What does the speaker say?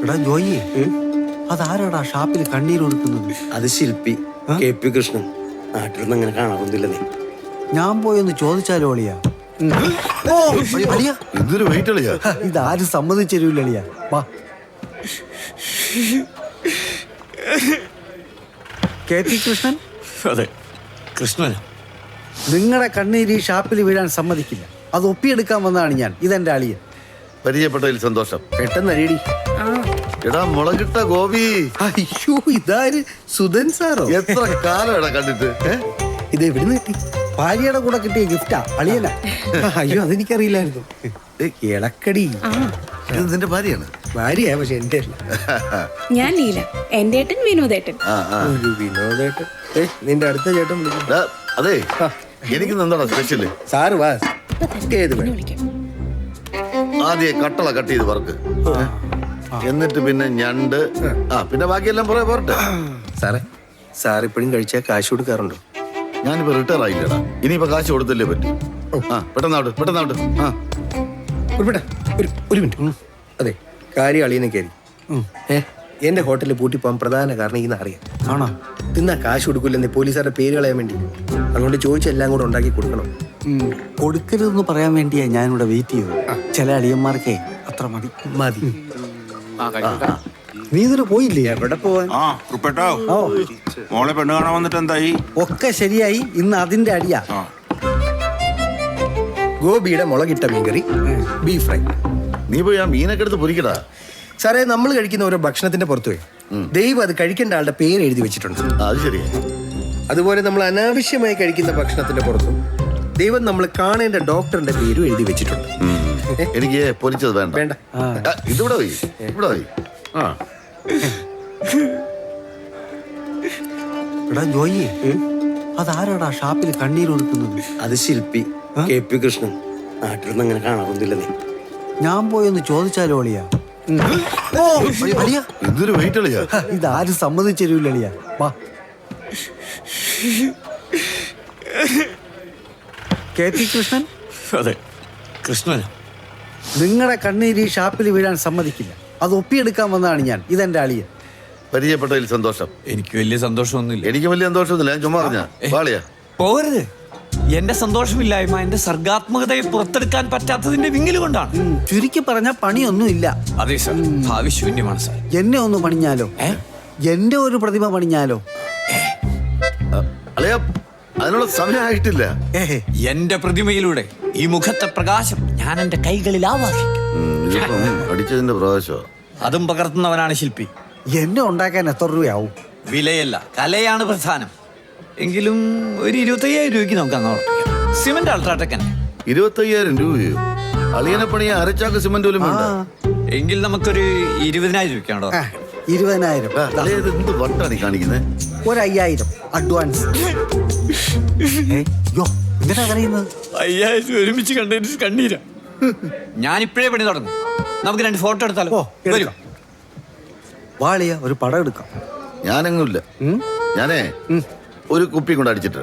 എടാ ജോയി, അതാരാടാ ഷാപ്പിൽ കണ്ണീരൊഴുക്കുന്നത്? അത് ശില്പി KP കൃഷ്ണൻ. നാട്ടിലൊന്നും അങ്ങനെ കാണാറൊന്നുമില്ല നീ. ഞാൻ പോയൊന്ന് ചോദിച്ചാലോ അളിയാ? എന്തൊരു വെയിറ്റ് അളിയാ. ഇതാരും സമ്മതിച്ചേരൂല അളിയാ. വാ. KP കൃഷ്ണൻ? അതെ, കൃഷ്ണൻ. നിങ്ങളുടെ കണ്ണീര് ഈ ഷാപ്പിൽ വീഴാൻ സമ്മതിക്കില്ല. അത് ഒപ്പിയെടുക്കാൻ വന്നതാണ് ഞാൻ. ഇതെന്റെ അളിയൻ. പരിചയപ്പെട്ടതിൽ സന്തോഷം. പെട്ടെന്ന് അടിയടി. എടാ മുളകിട്ട ഗോപി. അയ്യോ, ഇതാര്? സുധൻ സാറോ? എത്ര കാലം എടാ കണ്ടിട്ട്. ഇത് എവിടുന്ന് കിട്ടി? ഭാര്യയുടെ കൂടെ കിട്ടിയ ഗിഫ്റ്റാ അളിയന. അയ്യോ, അതെനിക്കറിയില്ലായിരുന്നു. ഇളക്കടി. ഇത് നിന്റെ ഭാര്യയാണ്? ഭാര്യയാ, പക്ഷെ എന്റെ അല്ല. ഞാൻ ലീല, എന്റെ ഏട്ടൻ വിനോദേട്ടൻ. ഒരു വിനോദേട്ടൻ. നിന്റെ അടുത്ത ചേട്ടൻ വിളിക്കും. ഡാ, അതെ, എനിക്ക് എന്താടാ സ്പെഷ്യല്? സാറ് വാ. ഏത് പിന്നെ വിളിക്കാം. ആദ്യം കട്ടള കട്ട് ചെയ്ത് വർക്ക്, എന്നിട്ട് പിന്നെ ഞണ്ട്, പിന്നെ ബാക്കിയെല്ലാം പുറകെ പോരട്ടെ. സാറേ, സാർ ഇപ്പോഴും കഴിച്ചാൽ കാശ് കൊടുക്കാറുണ്ടോ? ഞാനിപ്പോ റിട്ടയർ ആയില്ലടാ. ഇനിയിപ്പോ കാശ് കൊടുത്തല്ലേ പറ്റി. പെട്ടെന്നാവട്ടെ, പെട്ടെന്നാവട്ടെ. ഒരു മിനിറ്റ്. അതെ, കാര്യം അളിയനെ കയറി. എന്റെ ഹോട്ടലിൽ പൂട്ടിപ്പോകാൻ പ്രധാന കാരണം ഈ അറിയാം. ആണോ? തിന്നാ കാശ് കൊടുക്കില്ലെന്നേ പോലീസുകാരുടെ പേര് കളയാൻ വേണ്ടി. അതുകൊണ്ട് ചോദിച്ചെല്ലാം കൂടെ ഉണ്ടാക്കി കൊടുക്കണം. കൊടുക്കരുതെന്ന് പറയാൻ വേണ്ടിയാ ഞാനിവിടെ വെയിറ്റ് ചെയ്തത്. ചില അളിയന്മാർക്കേ അത്ര മതി. മതി. നീ ഇതിന് പോയില്ലേ? എവിടെ പോവാൻ? ഓ, മോളെ പെണ്ണ് കാണാൻ വന്നിട്ട് എന്തായി? ഒക്കെ ശരിയായി. ഇന്ന് അതിന്റെ അടിയാ. ഗോപിയുടെ മുളകിട്ട മീൻകറി, ബീഫ് ഫ്രൈ. നീ പോയി ആ മീനൊക്കെ എടുത്ത് പൊരിക്കടാ. സാറേ, നമ്മൾ കഴിക്കുന്ന ഓരോ ഭക്ഷണത്തിന്റെ പുറത്തു പോയി ദൈവം അത് കഴിക്കേണ്ട ആളുടെ പേര് എഴുതി വെച്ചിട്ടുണ്ട്. അത് ശരിയാ. അതുപോലെ നമ്മൾ അനാവശ്യമായി കഴിക്കുന്ന ഭക്ഷണത്തിന്റെ പുറത്തും ദൈവം നമ്മൾ കാണേണ്ട ഡോക്ടറിന്റെ പേരും എഴുതി വെച്ചിട്ടുണ്ട്. എനിക്ക് പൊരിച്ചത് വേണ്ട. വേണ്ട. ഇതിവിടെ പോയി, ഇവിടെ പോയി. എടാ ജോയി, അതാരാടാ ഷാപ്പിൽ കണ്ണീരൊഴുക്കുന്നത്? അത് ശില്പി KP കൃഷ്ണൻ. നാട്ടിലൊന്നും അങ്ങനെ കാണാറൊന്നുമില്ല നീ. ഞാൻ പോയൊന്ന് ചോദിച്ചാലോ അളിയാ? അളിയാ, എന്തൊരു വെയിറ്റ് അളിയാ. ഇതാരും സമ്മതിച്ചേരൂല അളിയാ. വാ. KP കൃഷ്ണൻ? അതെ, കൃഷ്ണൻ. നിങ്ങളുടെ കണ്ണീര് ഈ ഷാപ്പിൽ വീഴാൻ സമ്മതിക്കില്ല. അത് ഒപ്പിയെടുക്കാൻ വന്നതാണ് ഞാൻ. ഇതെന്റെ അളിയൻ. പരിചയപ്പെട്ടതിൽ സന്തോഷം. എനിക്ക് വലിയ സന്തോഷമൊന്നുമില്ല. എനിക്ക് വലിയ സന്തോഷമൊന്നുമില്ല. ഞാൻ ചുമ്മാ പറഞ്ഞ വാളിയാ. പോകരുത്. എന്റെ സന്തോഷമില്ലായ്മ എന്റെ സർഗാത്മകതയെ പുറത്തെടുക്കാൻ പറ്റാത്തതിന്റെ വിങ്ങല് കൊണ്ടാണ്. ചുരുക്കി പറഞ്ഞ പണിയൊന്നും ഇല്ല. അതെ സാർ, ഭാവി ശൂന്യമാണ് സാർ. എന്നെ ഒന്ന് പണിഞ്ഞാലോ? എന്റെ ഒരു പ്രതിമ പണിഞ്ഞാലോ? അളിയാ, അതിനുള്ള സമയമായിട്ടില്ല. എന്റെ പ്രതിമയിലൂടെ ഈ മുഖത്തെ പ്രകാശം ഞാൻ എന്റെ കൈകളിൽ ആവാഹിക്കും. അടിച്ചതിന്റെ പ്രകാശോ? അതും പകർത്തുന്നവനാണ് ശില്പി. എന്നെ ഉണ്ടാക്കാൻ എത്ര രൂപയാവും? വിലയല്ല, കലയാണ് പ്രധാനം. എങ്കിലും ഒരു 25,000 രൂപയ്ക്ക് നമുക്ക് അങ്ങ് ഉറപ്പിക്കാം. സിമന്റ് അൾട്രാടെക്. 25,000 രൂപയോ? അളിയനെ പണിയാ അരച്ചാക്ക് സിമന്റ് പോലും വേണ്ട. എങ്കിൽ നമുക്കൊരു 20,000 രൂപയ്ക്കാണോ? 20,000. എന്ത് വട്ടാണ് കാണിക്കുന്നത്? ഒരു 5,000 അഡ്വാൻസ്. എന്തിനാ കറിയുന്നത്? 5,000 ഒരുമിച്ച് കണ്ടതിന് കണ്ണീരാ. ഞാനിപ്പോഴേ പണി തുടങ്ങും. നമുക്ക് 2 ഫോട്ടോ എടുത്താലോ? വാളിയ, ഒരു പടം എടുക്കാം. ഞാനെങ്ങുമില്ല. ഞാനേ ഒരു കുപ്പി കൊണ്ട് അടിച്ചിട്ട്